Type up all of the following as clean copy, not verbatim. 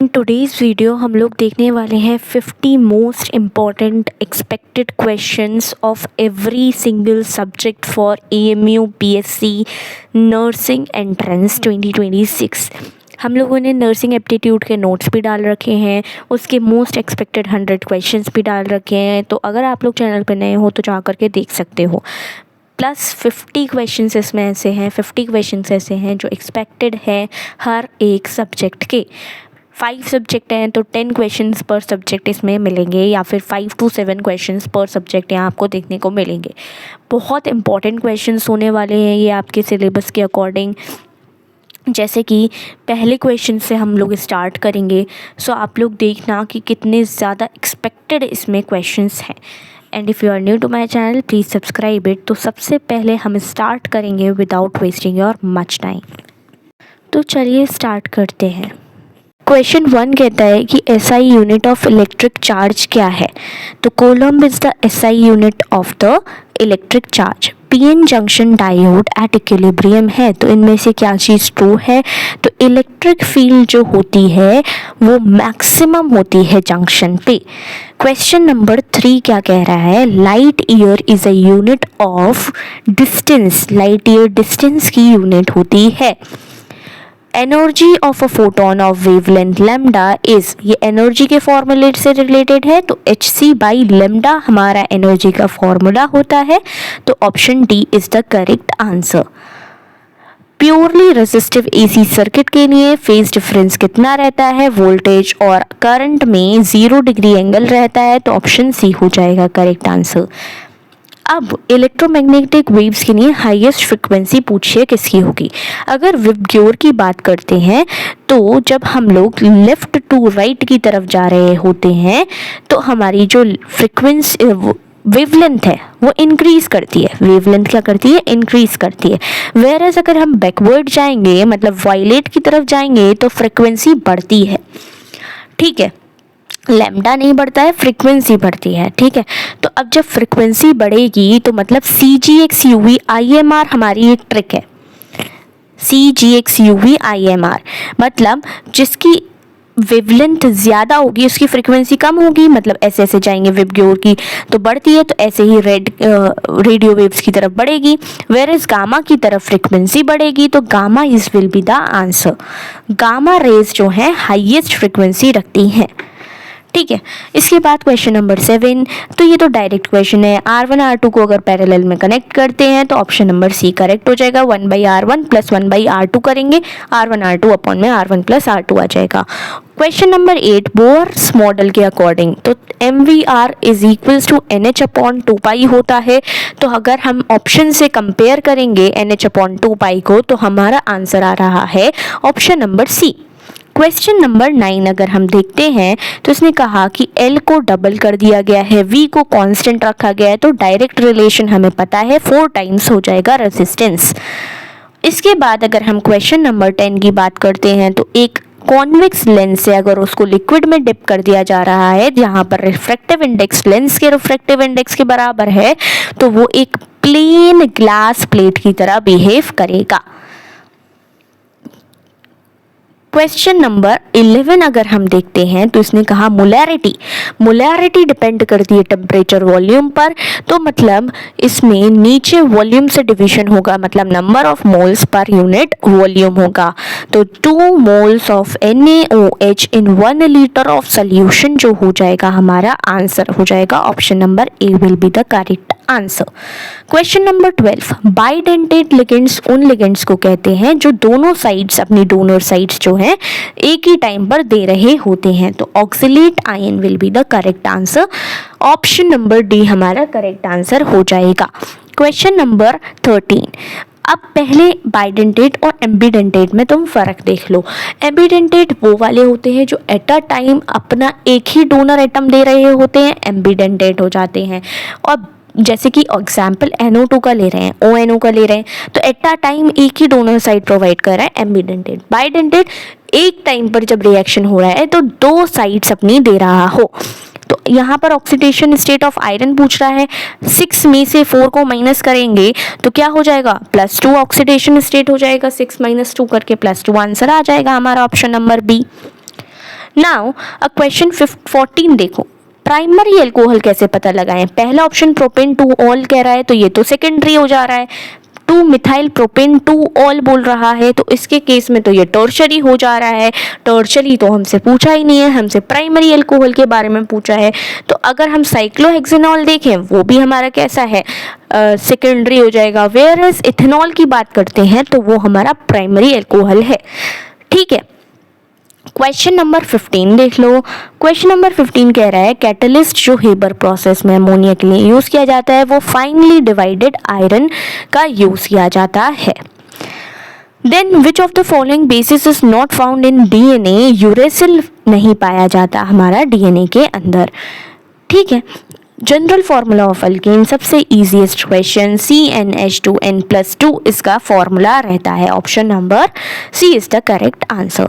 In today's video हम लोग देखने वाले हैं 50 most important expected questions of every single subject for AMU BSc nursing entrance 2026। हम लोगों ने नर्सिंग एप्टीट्यूड के नोट्स भी डाल रखे हैं, उसके मोस्ट एक्सपेक्टेड 100 क्वेश्चंस भी डाल रखे हैं। तो अगर आप लोग चैनल पर नए हो तो जा कर के देख सकते हो। प्लस 50 क्वेश्चंस इसमें ऐसे हैं, 50 क्वेश्चंस ऐसे हैं जो एक्सपेक्टेड है हर एक सब्जेक्ट के। 5 सब्जेक्ट हैं तो 10 क्वेश्चंस पर सब्जेक्ट इसमें मिलेंगे, या फिर 5 to 7 क्वेश्चंस पर सब्जेक्ट यहाँ आपको देखने को मिलेंगे। बहुत इंपॉर्टेंट क्वेश्चंस होने वाले हैं ये आपके सिलेबस के अकॉर्डिंग। जैसे कि पहले क्वेश्चन से हम लोग स्टार्ट करेंगे, सो आप लोग देखना कि कितने ज़्यादा एक्सपेक्टेड इसमें क्वेश्चंस हैं। And if you are new to my channel please subscribe it. तो सबसे पहले हम स्टार्ट करेंगे without wasting your much time. तो चलिए स्टार्ट करते हैं। क्वेश्चन 1 कहता है कि SI unit of electric charge क्या है। तो coulomb is the SI unit of the electric charge. PN junction diode at equilibrium है, तो इनमें से क्या चीज़ ट्रू है। तो इलेक्ट्रिक फील्ड जो होती है वो मैक्सिमम होती है जंक्शन पे। क्वेश्चन नंबर 3 क्या कह रहा है, light year is a unit of distance. Light year distance की यूनिट होती है। Energy of a photon of wavelength lambda is, ये एनर्जी के फॉर्मूले से रिलेटेड है, तो hc/λ हमारा एनर्जी का फॉर्मूला होता है। तो option D is the correct answer. Purely resistive AC circuit के लिए फेज डिफरेंस कितना रहता है, वोल्टेज और करंट में 0 डिग्री एंगल रहता है, तो ऑप्शन सी हो जाएगा करेक्ट आंसर। अब इलेक्ट्रोमैग्नेटिक वेव्स के लिए हाईएस्ट फ्रिक्वेंसी पूछिए किसकी होगी। अगर विबग्योर की बात करते हैं तो जब हम लोग लेफ्ट टू राइट की तरफ जा रहे होते हैं तो हमारी जो फ्रिक्वेंसी वेवलेंथ है वो इंक्रीज करती है। वेवलेंथ क्या करती है, इंक्रीज करती है। वेयरएज अगर हम बैकवर्ड जाएंगे मतलब वायलेट की तरफ जाएंगे तो फ्रिक्वेंसी बढ़ती है। ठीक है, लैम्डा नहीं बढ़ता है, फ्रीक्वेंसी बढ़ती है। ठीक है, तो अब जब फ्रीक्वेंसी बढ़ेगी तो मतलब CGX-UV IMR हमारी एक ट्रिक है। CGX-UV IMR मतलब जिसकी वेवलेंथ ज़्यादा होगी उसकी फ्रीक्वेंसी कम होगी, मतलब ऐसे ऐसे जाएंगे विबग्योर की तो बढ़ती है, तो ऐसे ही रेडियो वेव्स की तरफ बढ़ेगी। वेयरएज गामा की तरफ फ्रीक्वेंसी बढ़ेगी, तो gamma is will be the answer. Gamma rays जो है हाईएस्ट फ्रीक्वेंसी रखती हैं। ठीक है, इसके बाद क्वेश्चन नंबर 7, तो ये तो डायरेक्ट क्वेश्चन है। R1 R2 को अगर पैरेलल में कनेक्ट करते हैं तो ऑप्शन नंबर सी करेक्ट हो जाएगा। 1/R1 + 1/R2 करेंगे, R1 R2 अपॉन में R1 + R2 आ जाएगा। क्वेश्चन नंबर 8, बोर्स मॉडल के अकॉर्डिंग तो MVR is equals to NH/2π होता है। तो अगर हम ऑप्शन से कंपेयर करेंगे NH/2π को तो हमारा आंसर आ रहा है option number C. Question number 9 अगर हम देखते हैं तो इसने कहा कि L को डबल कर दिया गया है, V को कांस्टेंट रखा गया है, तो डायरेक्ट रिलेशन हमें पता है 4 टाइम्स हो जाएगा रेजिस्टेंस। इसके बाद अगर हम क्वेश्चन नंबर 10 की बात करते हैं तो एक कॉन्वेक्स लेंस से अगर उसको लिक्विड में डिप कर दिया जा रहा है जहाँ पर रिफ्रैक्टिव इंडेक्स लेंस के रिफ्रैक्टिव इंडेक्स के बराबर है, तो वो एक प्लेन ग्लास प्लेट की तरह बिहेव करेगा। क्वेश्चन नंबर 11 अगर हम देखते हैं तो इसने कहा मोलैरिटी डिपेंड करती है टेम्परेचर वॉल्यूम पर, तो मतलब इसमें नीचे वॉल्यूम से डिवीजन होगा, मतलब number of moles per unit volume होगा। तो 2 moles of NaOH in 1 litre of solution जो हो जाएगा हमारा आंसर हो जाएगा option number A will be the correct answer. Question number 12, bidentate ligands उन लिगेंड्स को कहते हैं जो दोनों साइड्स अपनी डोनर साइड्स जो हैं एक ही टाइम पर दे रहे होते हैं, तो oxalate ion will be the correct answer. Option number D हमारा करेक्ट आंसर हो जाएगा। क्वेश्चन नंबर 13, अब पहले बाइडेंटेट और एम्बिडेंटेट में तुम फर्क देख लो। एम्बिडेंटेट वो वाले होते हैं जो एट अ टाइम अपना एक ही डोनर एटम दे रहे होते हैं, एम्बिडेंटेट हो जाते हैं। और जैसे कि एग्जाम्पल NO2 का ले रहे हैं, ONO का ले रहे हैं, तो एट अ टाइम एक ही डोनर साइड प्रोवाइड कर रहा है एम्बिडेंटेट। बाइडेंटेट एक टाइम पर जब रिएक्शन हो रहा है तो 2 साइड्स अपनी दे रहा हो। तो यहाँ पर ऑक्सीडेशन स्टेट ऑफ आयरन पूछ रहा है, 6 में से 4 को माइनस करेंगे तो क्या हो जाएगा, +2 ऑक्सीडेशन स्टेट हो जाएगा। 6 - 2 करके +2 आंसर आ जाएगा हमारा option number B. Now a question 14 देखो, प्राइमरी अल्कोहल कैसे पता लगाएं। पहला ऑप्शन प्रोपेन 2 ऑल कह रहा है तो ये तो सेकेंडरी हो जा रहा है, 2 मिथाइल प्रोपेन 2 ऑल बोल रहा है तो इसके केस में तो ये टर्शरी हो जा रहा है। टर्शरी तो हमसे पूछा ही नहीं है, हमसे प्राइमरी अल्कोहल के बारे में पूछा है। तो अगर हम साइक्लोहेक्सेनॉल देखें वो भी हमारा कैसा है, सेकेंडरी हो जाएगा। वेयर एज इथेनॉल की बात करते हैं तो वो हमारा प्राइमरी अल्कोहल है। ठीक है, क्वेश्चन नंबर 15 देख लो। क्वेश्चन नंबर 15 कह रहा है कैटलिस्ट जो हेबर प्रोसेस में अमोनिया के लिए यूज़ किया जाता है वो फाइनली डिवाइडेड आयरन का यूज़ किया जाता है। Then which of the following bases is not found in DNA. Uracil नहीं पाया जाता हमारा डीएनए के अंदर। ठीक है, जनरल फार्मूला ऑफ अल्केन सबसे इजीएस्ट क्वेश्चन, CnH2n+2 इसका फॉर्मूला रहता है। Option number C is the correct answer.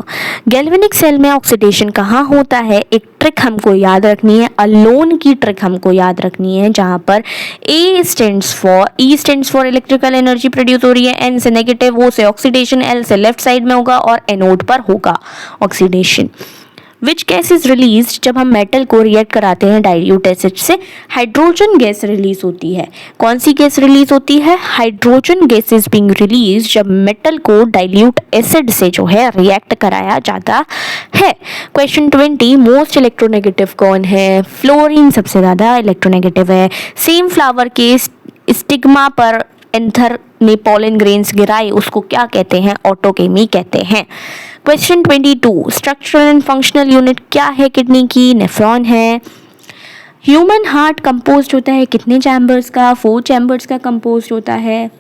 Galvanic cell में ऑक्सीडेशन कहाँ होता है, एक ट्रिक हमको याद रखनी है, अलोन की ट्रिक हमको याद रखनी है, जहाँ पर E stands for electrical energy produce हो रही है, N से नेगेटिव, O से ऑक्सीडेशन, L से लेफ्ट साइड में होगा और एनोड पर होगा oxidation. Which gas is release, जब हम मेटल को रिएक्ट कराते हैं डाइल्यूट एसिड से हाइड्रोजन गैस रिलीज होती है। कौन सी गैस रिलीज होती है, hydrogen gas is being release जब मेटल को डाइल्यूट एसिड से जो है रिएक्ट कराया जाता है। क्वेश्चन 20 मोस्ट इलेक्ट्रोनेगेटिव कौन है, फ्लोरीन सबसे ज़्यादा इलेक्ट्रोनेगेटिव है। सेम फ्लावर के स्टिग्मा पर एंथर ने पॉलन ग्रेन्स गिराए उसको क्या कहते हैं, ऑटोकेमी कहते हैं। Question 22 structural and functional unit क्या है किडनी की, नेफ्रॉन है। ह्यूमन हार्ट कंपोज होता है कितने चैम्बर्स का, 4 चैम्बर्स का कंपोज होता है।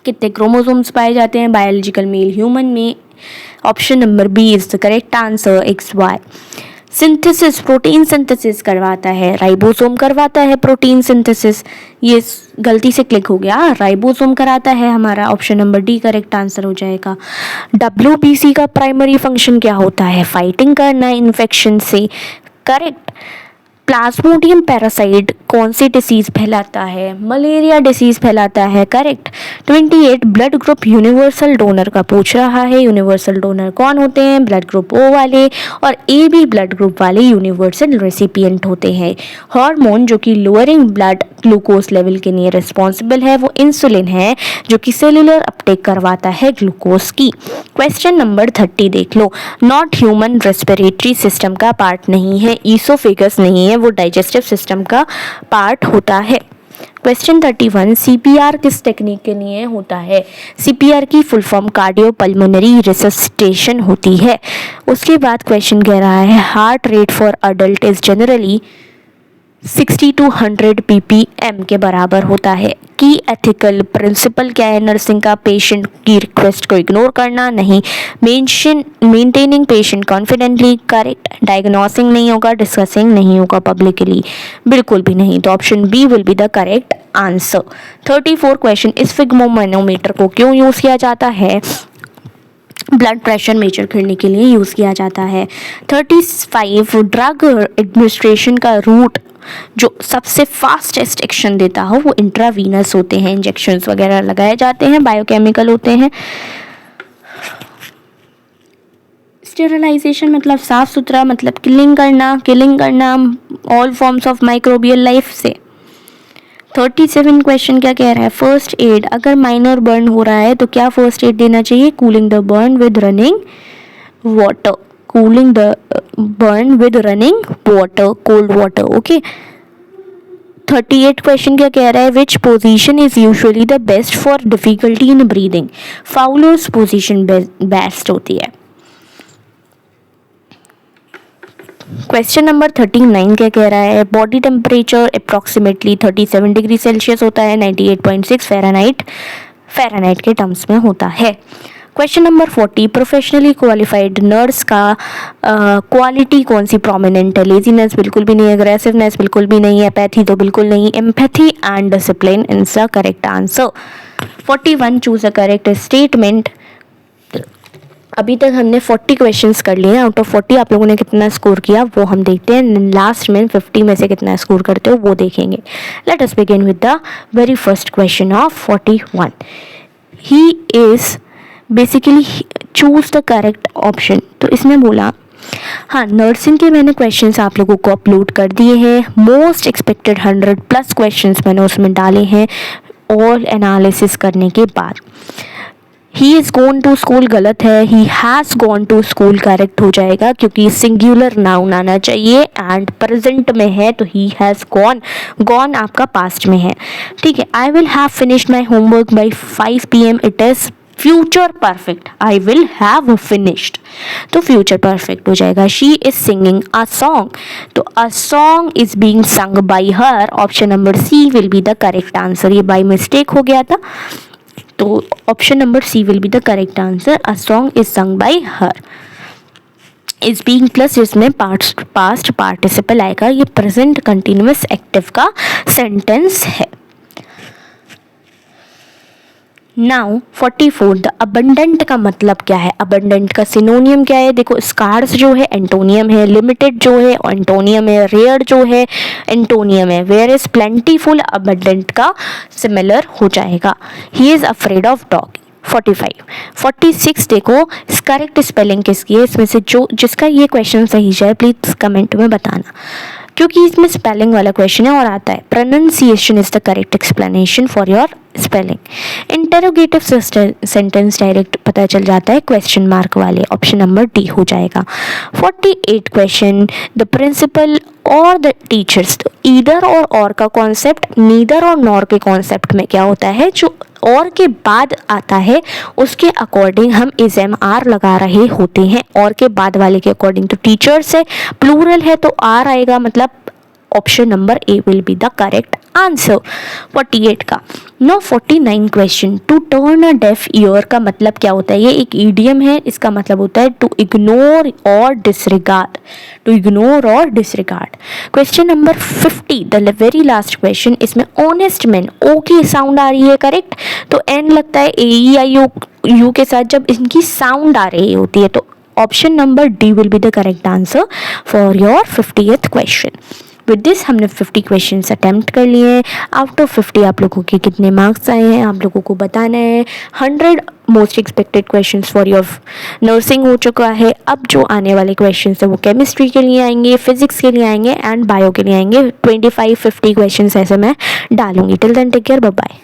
कितने क्रोमोसोम्स पाए जाते हैं बायोलॉजिकल मेल ह्यूमन में। Option number B is the correct answer, XY। Synthesis, protein synthesis करवाता है, राइबोसोम करवाता है प्रोटीन सिंथेसिस। ये गलती से क्लिक हो गया, राइबोसोम कराता है हमारा। Option number D correct answer हो जाएगा। WBC का प्राइमरी फंक्शन क्या होता है, फाइटिंग करना इन्फेक्शन से, करेक्ट। प्लाज्मोडियम पैरासाइट कौन सी डिसीज फैलाता है, मलेरिया डिसीज फैलाता है, correct. 28 blood group universal donor का पूछ रहा है। यूनिवर्सल डोनर कौन होते हैं, ब्लड ग्रुप O वाले और AB ब्लड ग्रुप वाले यूनिवर्सल रेसिपिएंट होते हैं। हार्मोन जो कि लोअरिंग ब्लड ग्लूकोज लेवल के लिए रिस्पॉन्सिबल है वो इंसुलिन है जो कि सेलुलर अपटेक करवाता है ग्लूकोज की। क्वेश्चन नंबर 30 देख लो। नॉट ह्यूमन रेस्पिरेटरी सिस्टम का पार्ट नहीं है, ईसोफेगस नहीं है, वो डाइजेस्टिव सिस्टम का पार्ट होता है। क्वेश्चन 31 CPR किस टेक्निक के लिए होता है, CPR की full form cardio pulmonary resuscitation होती है। उसके बाद क्वेश्चन कह रहा है heart rate for adult is generally 60 to 100 ppm के बराबर होता है। की एथिकल प्रिंसिपल क्या है नर्सिंग का, पेशेंट की रिक्वेस्ट को इग्नोर करना, नहीं। Maintaining patient confidently, correct. Diagnosing नहीं होगा, डिस्कसिंग नहीं होगा पब्लिकली, बिल्कुल भी नहीं। तो option B will be the correct answer. 34 question sphygmomanometer को क्यों यूज़ किया जाता है, ब्लड प्रेशर मेजर करने के लिए यूज़ किया जाता है। 35 ड्रग एडमिनिस्ट्रेशन का रूट जो सबसे फास्टेस्ट एक्शन देता हो वो इंट्रावीनस होते हैं, इंजेक्शंस वगैरह लगाए जाते हैं, बायोकेमिकल होते हैं। स्टेरिलाइजेशन मतलब साफ सुथरा, मतलब किलिंग करना all forms of microbial life से। 37 क्वेश्चन क्या कह रहा है, फर्स्ट एड, अगर माइनर बर्न हो रहा है तो क्या फर्स्ट एड देना चाहिए, cooling the burn with running water, cooling the burn with running water, cold water, okay. 38 question क्या कह रहा है, which position is usually the best for difficulty in breathing, Fowler's position best होती है। Question number 39 क्या कह रहा है, body temperature approximately 37 degree Celsius होता है, 98.6 फ़ारेनहाइट के टर्म्स में होता है। Question number 40 professionally qualified nurse का क्वालिटी कौन सी प्रोमिनेंट है, लेजीनेस बिल्कुल भी नहीं, एग्रेसिवनेस बिल्कुल भी नहीं, एपैथी तो बिल्कुल नहीं, empathy and discipline is the correct answer. 41 choose a correct statement. अभी तक हमने 40 क्वेश्चंस कर लिए हैं, आउट ऑफ 40 आप लोगों ने कितना स्कोर किया वो हम देखते हैं, लास्ट में 50 में से कितना स्कोर करते हो वो देखेंगे। Let us begin with the very first question of 41। He is basically choose the correct option. तो इसमें बोला हाँ, नर्सिंग के मैंने क्वेश्चंस आप लोगों को अपलोड कर दिए हैं। मोस्ट एक्सपेक्टेड 100+ क्वेश्चंस मैंने उसमें डाले हैं ऑल एनालिसिस करने के बाद। He is gone to school गलत है, he has gone to school correct हो जाएगा क्योंकि सिंगुलर नाउन आना चाहिए एंड प्रेजेंट में है तो ही हैज़ गॉन, गॉन आपका पास्ट में है, ठीक है। I will have finished my homework by 5 PM, it is future perfect, I will have finished, तो फ्यूचर परफेक्ट हो जाएगा। She is singing a song, तो a song is being sung by her, option number C will be the correct answer. ये by mistake हो गया था, तो option number C will be the correct answer. A song is संग by her. Is being plus जिसमें past participle आएगा, ये present continuous active का सेंटेंस है। नाउ 44 द अबंडेंट का मतलब क्या है, अबंडेंट का सिनोनियम क्या है। देखो स्कार्स जो है एंटोनियम है, लिमिटेड जो है एंटोनियम है, रेयर जो है एंटोनियम है, वेयर इज प्लेंटीफुल अबंडेंट का सिमिलर हो जाएगा। He is afraid of dog. 45 46 देखो करेक्ट स्पेलिंग किसकी है, इसमें से जो जिसका ये क्वेश्चन सही जाए प्लीज कमेंट में बताना, क्योंकि इसमें स्पेलिंग वाला क्वेश्चन है और आता है pronunciation is the correct explanation for your spelling. Interrogative sentence direct पता चल जाता है क्वेश्चन मार्क वाले, ऑप्शन नंबर डी हो जाएगा। 48 क्वेश्चन द प्रिंसिपल और द टीचर्स, ईदर और का कॉन्सेप्ट नीदर और नॉर के कॉन्सेप्ट में क्या होता है, जो और के बाद आता है उसके अकॉर्डिंग हम इज एम आर लगा रहे होते हैं। और के बाद वाले के अकॉर्डिंग तो टीचर्स है, प्लूरल है तो आर आएगा, मतलब option number A will be the correct answer. 48 का। No 49 question to turn a deaf ear का मतलब क्या होता है, ये एक ईडियम है, इसका मतलब होता है टू इग्नोर और डिसरिगार्ड, टू इग्नोर और disregard. Question number 50 the very last question, इसमें ऑनेस्ट मैन ओ की साउंड आ रही है करेक्ट, तो एन लगता है ए ई आई ओ यू के साथ जब इनकी साउंड आ रही होती है, तो option number D will be the correct answer for your 50th question. With this हमने 50 क्वेश्चंस अटैम्प्ट कर लिए हैं। आउट ऑफ 50 आप लोगों के कितने मार्क्स आए हैं आप लोगों को बताना है। 100 most expected questions for your nursing हो चुका है। अब जो आने वाले क्वेश्चंस है वो केमिस्ट्री के लिए आएंगे, फिजिक्स के लिए आएंगे एंड बायो के लिए आएंगे। 25-50 क्वेश्चंस ऐसे मैं डालूंगी। Till then take care, bye bye.